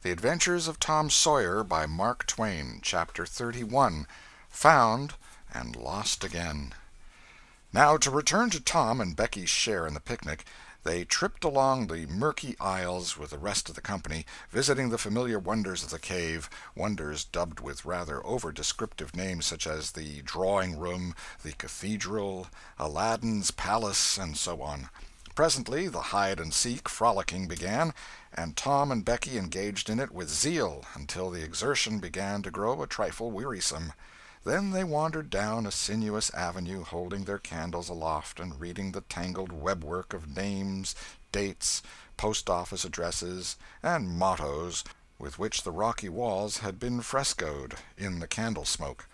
The Adventures of Tom Sawyer by Mark Twain. Chapter 31. Found and Lost Again. Now to return to Tom and Becky's share in the picnic. They tripped along the murky aisles with the rest of the company, visiting the familiar wonders of the cave, wonders dubbed with rather over-descriptive names such as the drawing-room, the cathedral, Aladdin's palace, and so on. Presently the hide-and-seek frolicking began, and Tom and Becky engaged in it with zeal until the exertion began to grow a trifle wearisome. Then they wandered down a sinuous avenue, holding their candles aloft and reading the tangled webwork of names, dates, post-office addresses, and mottos with which the rocky walls had been frescoed in the candle-smoke.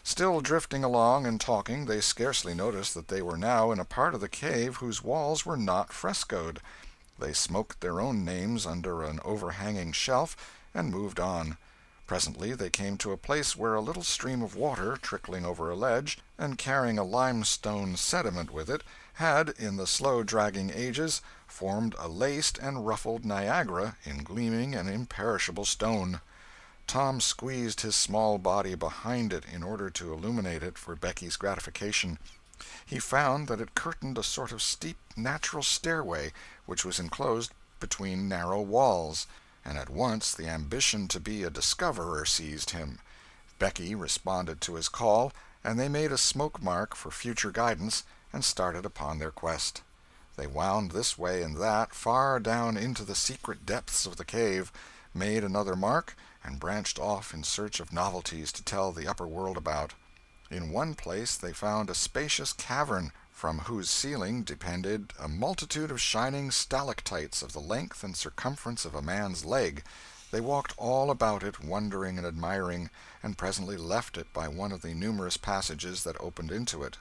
Still drifting along and talking, they scarcely noticed that they were now in a part of the cave whose walls were not frescoed. They smoked their own names under an overhanging shelf and moved on. Presently they came to a place where a little stream of water, trickling over a ledge, and carrying a limestone sediment with it, had, in the slow-dragging ages, formed a laced and ruffled Niagara in gleaming and imperishable stone. Tom squeezed his small body behind it in order to illuminate it for Becky's gratification. He found that it curtained a sort of steep natural stairway which was enclosed between narrow walls, and at once the ambition to be a discoverer seized him. Becky responded to his call, and they made a smoke-mark for future guidance and started upon their quest. They wound this way and that far down into the secret depths of the cave, made another mark, and branched off in search of novelties to tell the upper world about. In one place they found a spacious cavern, from whose ceiling depended a multitude of shining stalactites of the length and circumference of a man's leg. They walked all about it, wondering and admiring, and presently left it by one of the numerous passages that opened into it.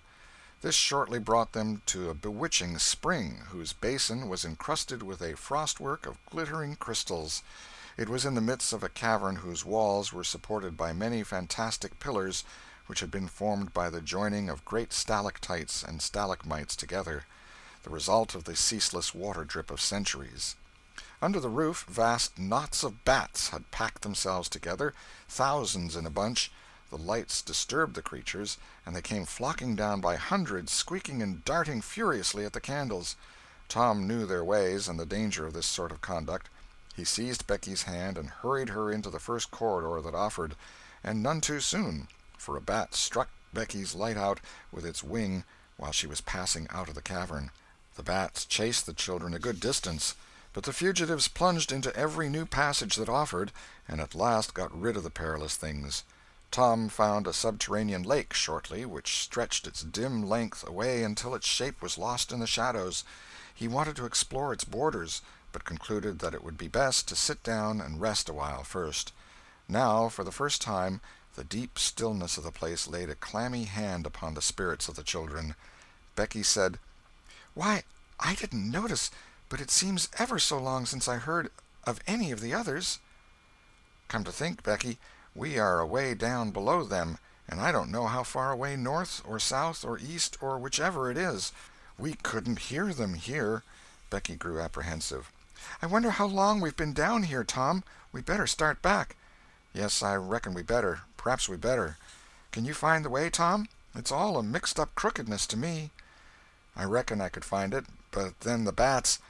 This shortly brought them to a bewitching spring, whose basin was encrusted with a frostwork of glittering crystals. It was in the midst of a cavern whose walls were supported by many fantastic pillars, which had been formed by the joining of great stalactites and stalagmites together, the result of the ceaseless water-drip of centuries. Under the roof vast knots of bats had packed themselves together, thousands in a bunch. The lights disturbed the creatures, and they came flocking down by hundreds, squeaking and darting furiously at the candles. Tom knew their ways and the danger of this sort of conduct. He seized Becky's hand and hurried her into the first corridor that offered, and none too soon, for a bat struck Becky's light out with its wing while she was passing out of the cavern. The bats chased the children a good distance, but the fugitives plunged into every new passage that offered, and at last got rid of the perilous things. Tom found a subterranean lake shortly, which stretched its dim length away until its shape was lost in the shadows. He wanted to explore its borders, but concluded that it would be best to sit down and rest a while first. Now, for the first time, the deep stillness of the place laid a clammy hand upon the spirits of the children. Becky said, "Why, I didn't notice, but it seems ever so long since I heard of any of the others." "Come to think, Becky, we are away down below them, and I don't know how far away north or south or east or whichever it is. We couldn't hear them here." Becky grew apprehensive. "I wonder how long we've been down here, Tom. We better start back." "Yes, I reckon we better. Perhaps we better. Can you find the way, Tom? It's all a mixed-up crookedness to me." "I reckon I could find it, but then the bats.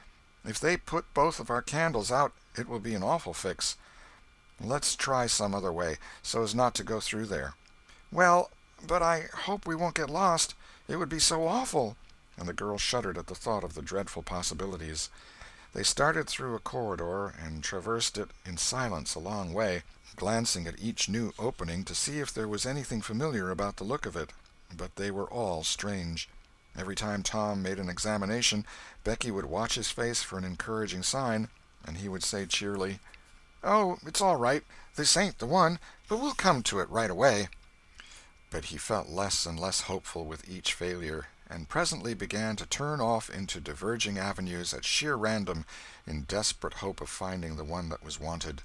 If they put both of our candles out, it will be an awful fix." "Let's try some other way, so as not to go through there." "Well, but I hope we won't get lost. It would be so awful," and the girl shuddered at the thought of the dreadful possibilities. They started through a corridor and traversed it in silence a long way, glancing at each new opening to see if there was anything familiar about the look of it, but they were all strange. Every time Tom made an examination, Becky would watch his face for an encouraging sign, and he would say cheerily, "Oh, it's all right. This ain't the one, but we'll come to it right away." But he felt less and less hopeful with each failure, and presently began to turn off into diverging avenues at sheer random in desperate hope of finding the one that was wanted.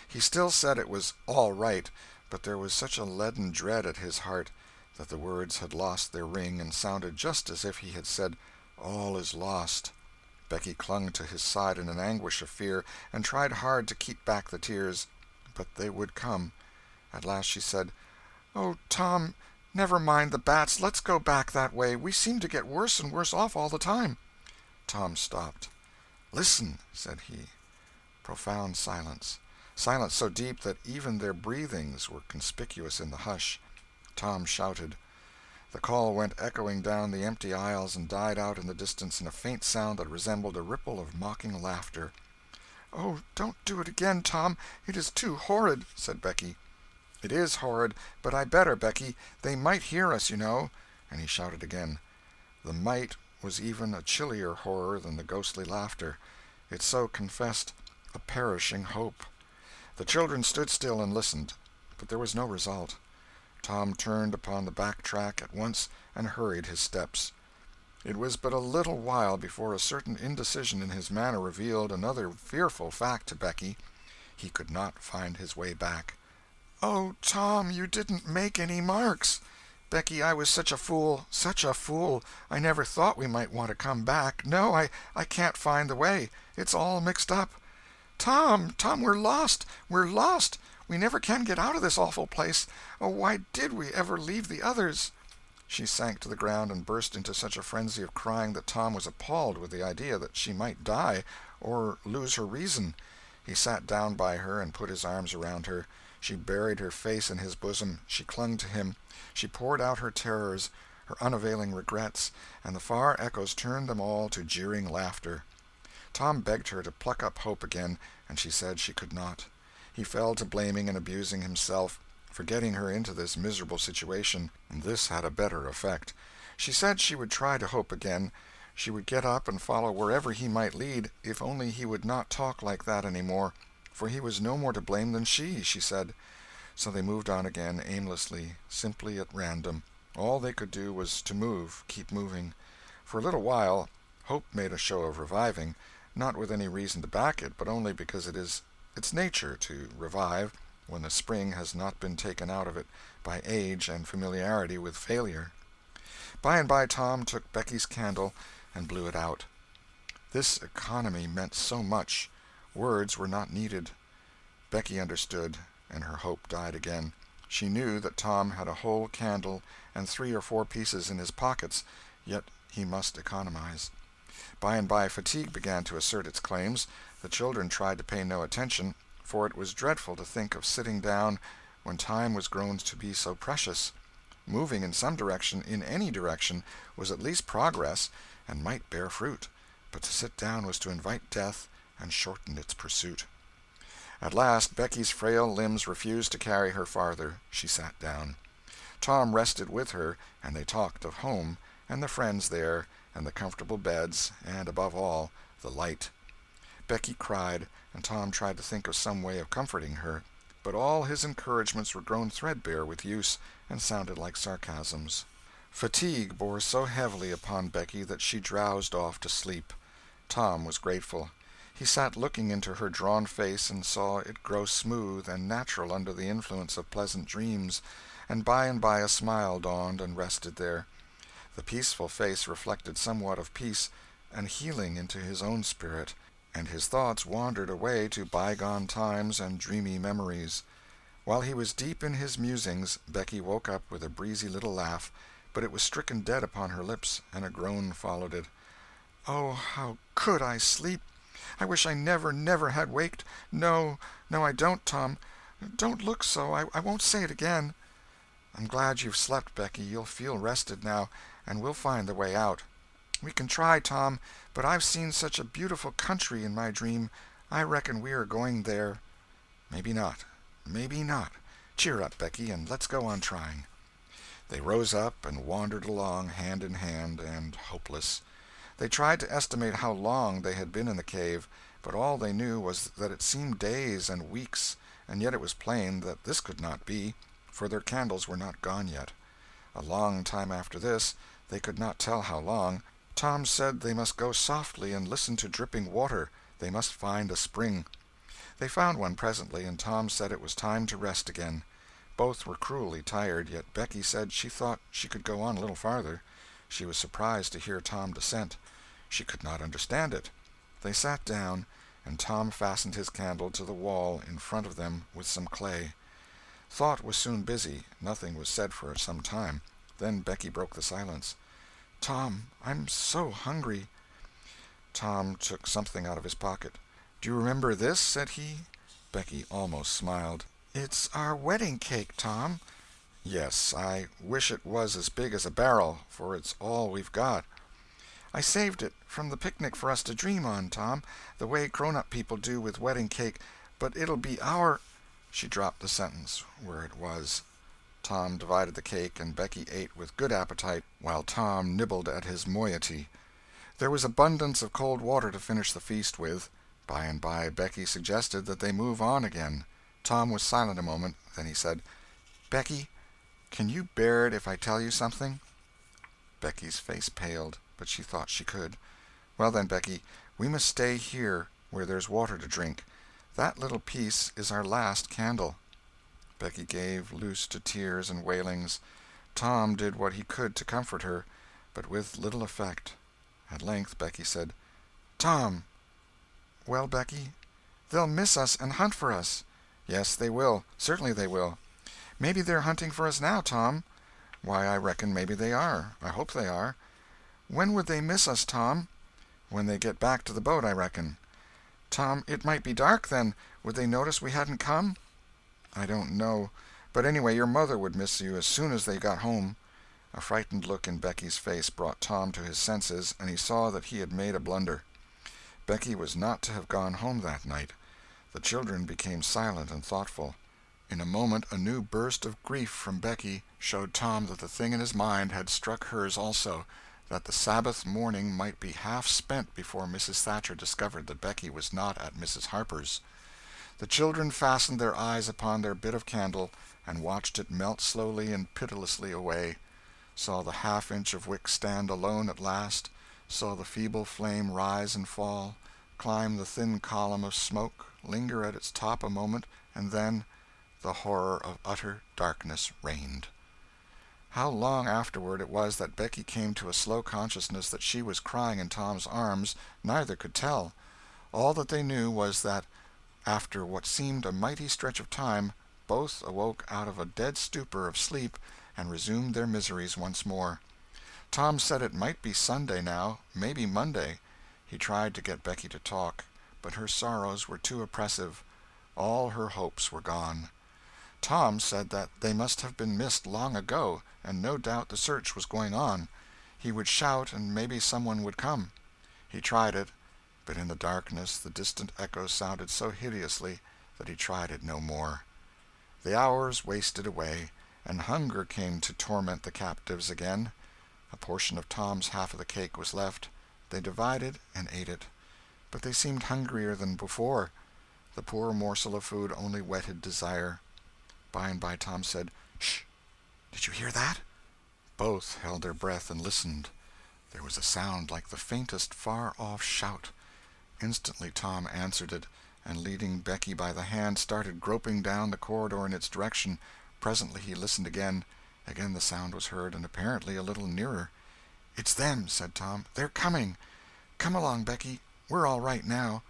He still said it was all right, but there was such a leaden dread at his heart that the words had lost their ring and sounded just as if he had said, "All is lost." Becky clung to his side in an anguish of fear, and tried hard to keep back the tears, but they would come. At last she said, "Oh, Tom, never mind the bats. Let's go back that way. We seem to get worse and worse off all the time." Tom stopped. "Listen," said he. Profound silence. Silence so deep that even their breathings were conspicuous in the hush. Tom shouted. The call went echoing down the empty aisles and died out in the distance in a faint sound that resembled a ripple of mocking laughter. "Oh, don't do it again, Tom. It is too horrid," said Becky. "It is horrid, but I better, Becky. They might hear us, you know." And he shouted again. The might was even a chillier horror than the ghostly laughter. It so confessed a perishing hope. The children stood still and listened, but there was no result. Tom turned upon the back track at once and hurried his steps. It was but a little while before a certain indecision in his manner revealed another fearful fact to Becky. He could not find his way back. "Oh, Tom, you didn't make any marks." "Becky, I was such a fool, such a fool. I never thought we might want to come back. No, I can't find the way. It's all mixed up." "Tom, we're lost. We're lost. We never can get out of this awful place. Oh, why did we ever leave the others?" She sank to the ground and burst into such a frenzy of crying that Tom was appalled with the idea that she might die, or lose her reason. He sat down by her and put his arms around her. She buried her face in his bosom. She clung to him. She poured out her terrors, her unavailing regrets, and the far echoes turned them all to jeering laughter. Tom begged her to pluck up hope again, and she said she could not. He fell to blaming and abusing himself for getting her into this miserable situation, and this had a better effect. She said she would try to hope again. She would get up and follow wherever he might lead, if only he would not talk like that any more, for he was no more to blame than she said. So they moved on again, aimlessly, simply at random. All they could do was to move, keep moving. For a little while, hope made a show of reviving, not with any reason to back it, but only because it is its nature to revive when the spring has not been taken out of it by age and familiarity with failure. By and by Tom took Becky's candle and blew it out. This economy meant so much. Words were not needed. Becky understood, and her hope died again. She knew that Tom had a whole candle and 3 or 4 pieces in his pockets, yet he must economize. By and by fatigue began to assert its claims. The children tried to pay no attention, for it was dreadful to think of sitting down when time was grown to be so precious. Moving in some direction, in any direction, was at least progress, and might bear fruit, but to sit down was to invite death and shorten its pursuit. At last Becky's frail limbs refused to carry her farther. She sat down. Tom rested with her, and they talked of home, and the friends there, and the comfortable beds, and, above all, the light. Becky cried, and Tom tried to think of some way of comforting her, but all his encouragements were grown threadbare with use, and sounded like sarcasms. Fatigue bore so heavily upon Becky that she drowsed off to sleep. Tom was grateful. He sat looking into her drawn face and saw it grow smooth and natural under the influence of pleasant dreams, and by a smile dawned and rested there. The peaceful face reflected somewhat of peace and healing into his own spirit, and his thoughts wandered away to bygone times and dreamy memories. While he was deep in his musings, Becky woke up with a breezy little laugh, but it was stricken dead upon her lips, and a groan followed it. "Oh, how could I sleep! I wish I never had waked. No, I don't, Tom. Don't look so. I won't say it again." "I'm glad you've slept, Becky. You'll feel rested now, and we'll find the way out." "We can try, Tom, but I've seen such a beautiful country in my dream. I reckon we are going there." "Maybe not. Maybe not. Cheer up, Becky, and let's go on trying." They rose up and wandered along, hand in hand, and hopeless. They tried to estimate how long they had been in the cave, but all they knew was that it seemed days and weeks, and yet it was plain that this could not be, for their candles were not gone yet. A long time after this, they could not tell how long, Tom said they must go softly and listen to dripping water. They must find a spring. They found one presently, and Tom said it was time to rest again. Both were cruelly tired, yet Becky said she thought she could go on a little farther. She was surprised to hear Tom dissent. She could not understand it. They sat down, and Tom fastened his candle to the wall in front of them with some clay. Thought was soon busy. Nothing was said for some time. Then Becky broke the silence. "Tom, I'm so hungry." Tom took something out of his pocket. "Do you remember this?" said he. Becky almost smiled. "It's our wedding cake, Tom." "Yes, I wish it was as big as a barrel, for it's all we've got." "I saved it from the picnic for us to dream on, Tom, the way grown-up people do with wedding cake, but it'll be our—" She dropped the sentence where it was. Tom divided the cake, and Becky ate with good appetite, while Tom nibbled at his moiety. There was abundance of cold water to finish the feast with. By and by Becky suggested that they move on again. Tom was silent a moment, then he said, "Becky, can you bear it if I tell you something?" Becky's face paled, but she thought she could. "Well then, Becky, we must stay here where there's water to drink. That little piece is our last candle." Becky gave loose to tears and wailings. Tom did what he could to comfort her, but with little effect. At length Becky said, "Tom." "Well, Becky?" "They'll miss us and hunt for us." "Yes, they will. Certainly they will." "Maybe they're hunting for us now, Tom." "Why, I reckon maybe they are. I hope they are." "When would they miss us, Tom?" "When they get back to the boat, I reckon." "Tom, it might be dark then. Would they notice we hadn't come?" "I don't know. But anyway, your mother would miss you as soon as they got home." A frightened look in Becky's face brought Tom to his senses, and he saw that he had made a blunder. Becky was not to have gone home that night. The children became silent and thoughtful. In a moment a new burst of grief from Becky showed Tom that the thing in his mind had struck hers also, that the Sabbath morning might be half spent before Mrs. Thatcher discovered that Becky was not at Mrs. Harper's. The children fastened their eyes upon their bit of candle and watched it melt slowly and pitilessly away, saw the half-inch of wick stand alone at last, saw the feeble flame rise and fall, climb the thin column of smoke, linger at its top a moment, and then the horror of utter darkness reigned. How long afterward it was that Becky came to a slow consciousness that she was crying in Tom's arms, neither could tell. All that they knew was that, after what seemed a mighty stretch of time, both awoke out of a dead stupor of sleep and resumed their miseries once more. Tom said it might be Sunday now, maybe Monday. He tried to get Becky to talk, but her sorrows were too oppressive. All her hopes were gone. Tom said that they must have been missed long ago, and no doubt the search was going on. He would shout, and maybe someone would come. He tried it, but in the darkness the distant echoes sounded so hideously that he tried it no more. The hours wasted away, and hunger came to torment the captives again. A portion of Tom's half of the cake was left. They divided and ate it, but they seemed hungrier than before. The poor morsel of food only whetted desire. By and by Tom said, "Shh! Did you hear that?" Both held their breath and listened. There was a sound like the faintest far-off shout. Instantly Tom answered it, and leading Becky by the hand started groping down the corridor in its direction. Presently he listened again. Again the sound was heard, and apparently a little nearer. "It's them," said Tom. "They're coming. Come along, Becky. We're all right now."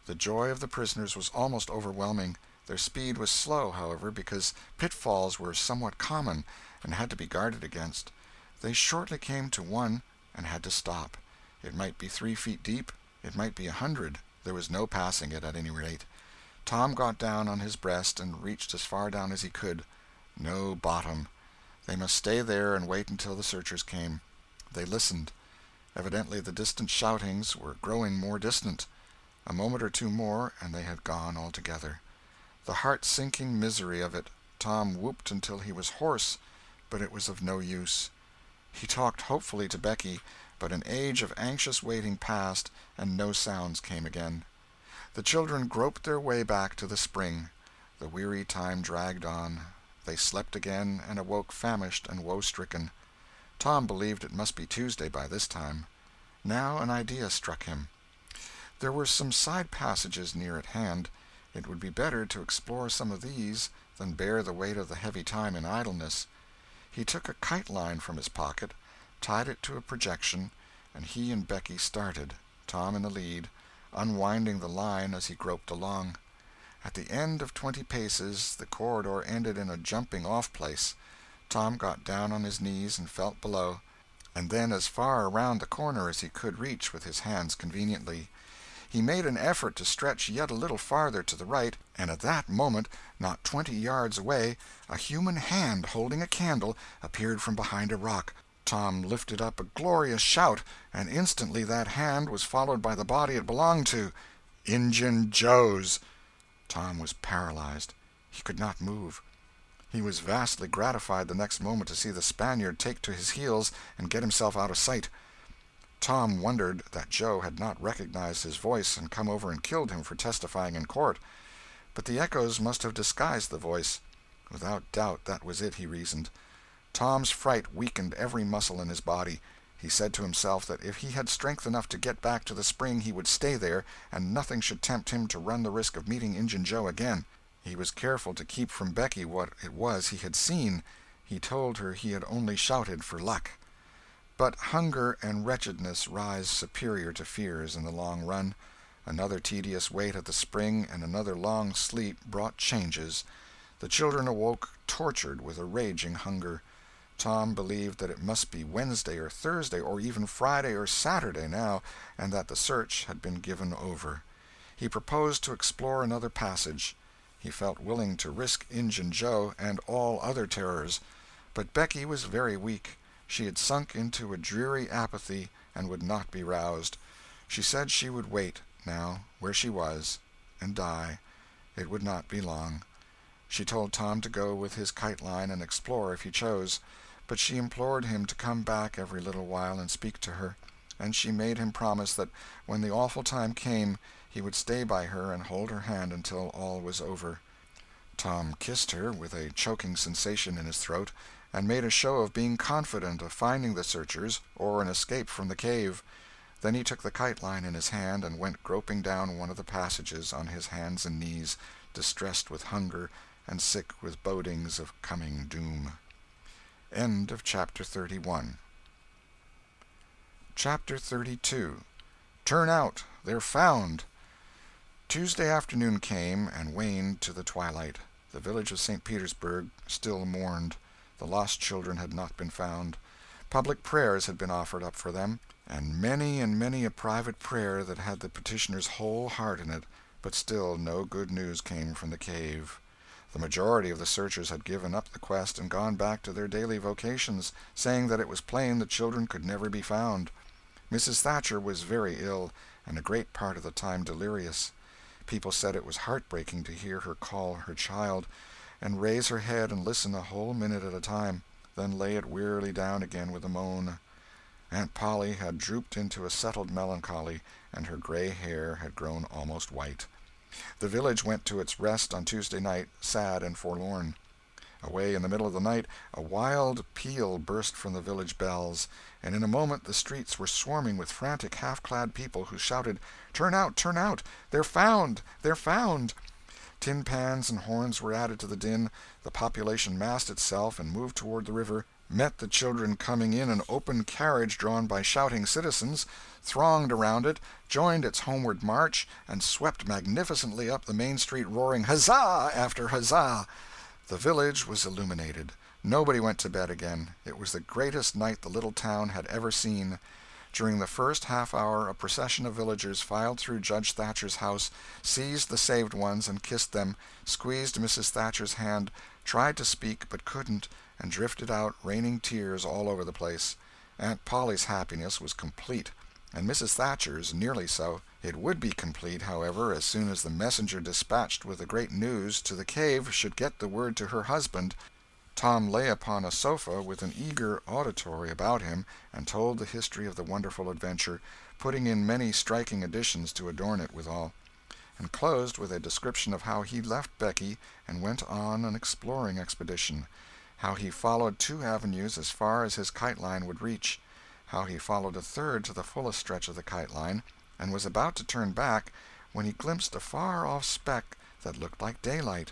The joy of the prisoners was almost overwhelming. Their speed was slow, however, because pitfalls were somewhat common and had to be guarded against. They shortly came to one and had to stop. It might be 3 feet deep, it might be 100. There was no passing it, at any rate. Tom got down on his breast and reached as far down as he could. No bottom. They must stay there and wait until the searchers came. They listened. Evidently the distant shoutings were growing more distant. A moment or two more, and they had gone altogether. The heart-sinking misery of it. Tom whooped until he was hoarse, but it was of no use. He talked hopefully to Becky, but an age of anxious waiting passed, and no sounds came again. The children groped their way back to the spring. The weary time dragged on. They slept again, and awoke famished and woe-stricken. Tom believed it must be Tuesday by this time. Now an idea struck him. There were some side passages near at hand. It would be better to explore some of these than bear the weight of the heavy time in idleness. He took a kite-line from his pocket, tied it to a projection, and he and Becky started, Tom in the lead, unwinding the line as he groped along. At the end of 20 paces the corridor ended in a jumping-off place. Tom got down on his knees and felt below, and then as far around the corner as he could reach with his hands conveniently. He made an effort to stretch yet a little farther to the right, and at that moment, not 20 yards away, a human hand holding a candle appeared from behind a rock. Tom lifted up a glorious shout, and instantly that hand was followed by the body it belonged to. Injun Joe's! Tom was paralyzed. He could not move. He was vastly gratified the next moment to see the Spaniard take to his heels and get himself out of sight. Tom wondered that Joe had not recognized his voice and come over and killed him for testifying in court. But the echoes must have disguised the voice. Without doubt that was it, he reasoned. Tom's fright weakened every muscle in his body. He said to himself that if he had strength enough to get back to the spring he would stay there, and nothing should tempt him to run the risk of meeting Injun Joe again. He was careful to keep from Becky what it was he had seen. He told her he had only shouted for luck. But hunger and wretchedness rise superior to fears in the long run. Another tedious wait at the spring and another long sleep brought changes. The children awoke tortured with a raging hunger. Tom believed that it must be Wednesday or Thursday or even Friday or Saturday now, and that the search had been given over. He proposed to explore another passage. He felt willing to risk Injun Joe and all other terrors. But Becky was very weak. She had sunk into a dreary apathy and would not be roused. She said she would wait, now, where she was, and die. It would not be long. She told Tom to go with his kite-line and explore if he chose, but she implored him to come back every little while and speak to her, and she made him promise that when the awful time came he would stay by her and hold her hand until all was over. Tom kissed her with a choking sensation in his throat, and made a show of being confident of finding the searchers or an escape from the cave. Then he took the kite-line in his hand and went groping down one of the passages on his hands and knees, distressed with hunger and sick with bodings of coming doom. End of Chapter 31. Chapter 32. Turn out! They're found! Tuesday afternoon came and waned to the twilight. The village of St. Petersburg still mourned. The lost children had not been found. Public prayers had been offered up for them, and many a private prayer that had the petitioner's whole heart in it, but still no good news came from the cave. The majority of the searchers had given up the quest and gone back to their daily vocations, saying that it was plain the children could never be found. Mrs. Thatcher was very ill, and a great part of the time delirious. People said it was heartbreaking to hear her call her child, and raise her head and listen a whole minute at a time, then lay it wearily down again with a moan. Aunt Polly had drooped into a settled melancholy, and her gray hair had grown almost white. The village went to its rest on Tuesday night, sad and forlorn. Away in the middle of the night, a wild peal burst from the village bells, and in a moment the streets were swarming with frantic, half-clad people who shouted, "Turn out! Turn out! They're found! They're found!" Tin pans and horns were added to the din. The population massed itself and moved toward the river, met the children coming in an open carriage drawn by shouting citizens, thronged around it, joined its homeward march, and swept magnificently up the main street roaring huzzah after huzzah. The village was illuminated. Nobody went to bed again. It was the greatest night the little town had ever seen. During the first half-hour a procession of villagers filed through Judge Thatcher's house, seized the saved ones and kissed them, squeezed Mrs. Thatcher's hand, tried to speak but couldn't, and drifted out, raining tears all over the place. Aunt Polly's happiness was complete, and Mrs. Thatcher's nearly so. It would be complete, however, as soon as the messenger dispatched with the great news to the cave should get the word to her husband. Tom lay upon a sofa with an eager auditory about him, and told the history of the wonderful adventure, putting in many striking additions to adorn it withal, and closed with a description of how he left Becky and went on an exploring expedition, how he followed 2 avenues as far as his kite-line would reach, how he followed a third to the fullest stretch of the kite-line, and was about to turn back when he glimpsed a far-off speck that looked like daylight,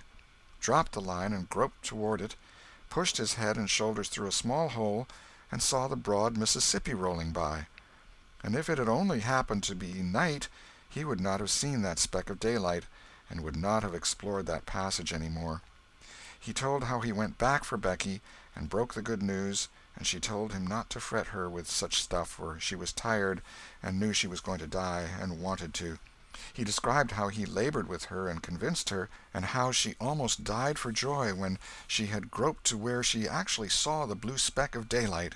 dropped the line and groped toward it, pushed his head and shoulders through a small hole, and saw the broad Mississippi rolling by. and if it had only happened to be night he would not have seen that speck of daylight, and would not have explored that passage any more. He told how he went back for Becky, and broke the good news, and she told him not to fret her with such stuff, for she was tired, and knew she was going to die, and wanted to. He described how he labored with her and convinced her, and how she almost died for joy when she had groped to where she actually saw the blue speck of daylight;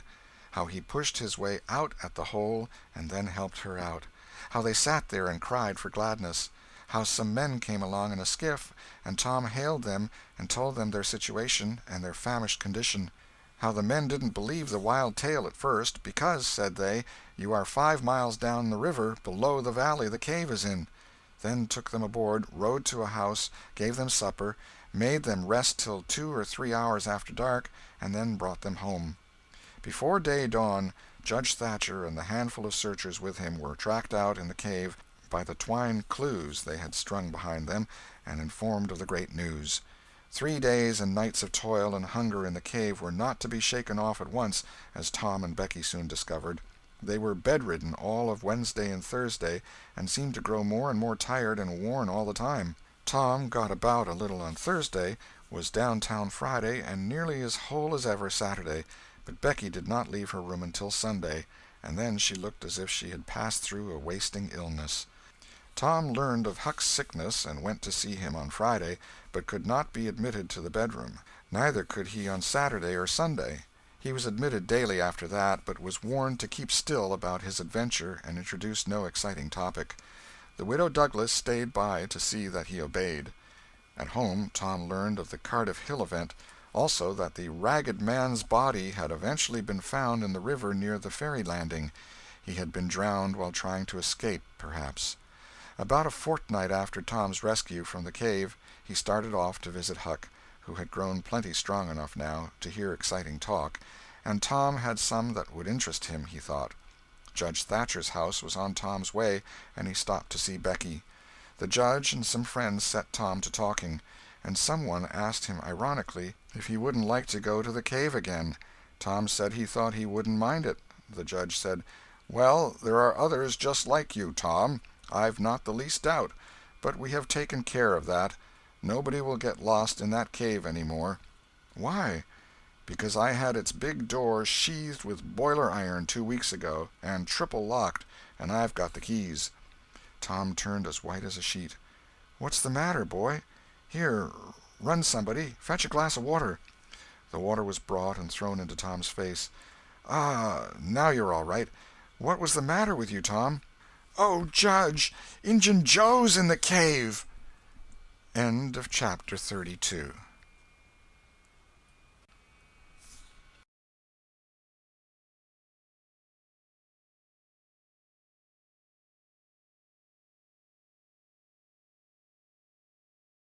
how he pushed his way out at the hole and then helped her out; how they sat there and cried for gladness; how some men came along in a skiff, and Tom hailed them and told them their situation and their famished condition; how the men didn't believe the wild tale at first, because, said they, you are 5 miles down the river, below the valley the cave is in; then took them aboard, rowed to a house, gave them supper, made them rest till 2 or 3 hours after dark, and then brought them home. Before day dawn, Judge Thatcher and the handful of searchers with him were tracked out in the cave by the twine clues they had strung behind them, and informed of the great news. 3 days and nights of toil and hunger in the cave were not to be shaken off at once, as Tom and Becky soon discovered. They were bedridden all of Wednesday and Thursday, and seemed to grow more and more tired and worn all the time. Tom got about a little on Thursday, was downtown Friday, and nearly as whole as ever Saturday, but Becky did not leave her room until Sunday, and then she looked as if she had passed through a wasting illness. Tom learned of Huck's sickness and went to see him on Friday, but could not be admitted to the bedroom. Neither could he on Saturday or Sunday. He was admitted daily after that, but was warned to keep still about his adventure and introduce no exciting topic. The Widow Douglas stayed by to see that he obeyed. At home Tom learned of the Cardiff Hill event, also that the ragged man's body had eventually been found in the river near the ferry landing. He had been drowned while trying to escape, perhaps. About a fortnight after Tom's rescue from the cave, he started off to visit Huck, who had grown plenty strong enough now to hear exciting talk, and Tom had some that would interest him, he thought. Judge Thatcher's house was on Tom's way, and he stopped to see Becky. The judge and some friends set Tom to talking, and someone asked him ironically if he wouldn't like to go to the cave again. Tom said he thought he wouldn't mind it. The judge said, "Well, there are others just like you, Tom. I've not the least doubt. But we have taken care of that. Nobody will get lost in that cave any more." "Why?" "Because I had its big door sheathed with boiler iron 2 weeks ago, and triple locked, and I've got the keys." Tom turned as white as a sheet. "What's the matter, boy? Here, run somebody. Fetch a glass of water." The water was brought and thrown into Tom's face. "Ah, now you're all right. What was the matter with you, Tom?" "Oh, Judge, Injun Joe's in the cave." End of chapter 32.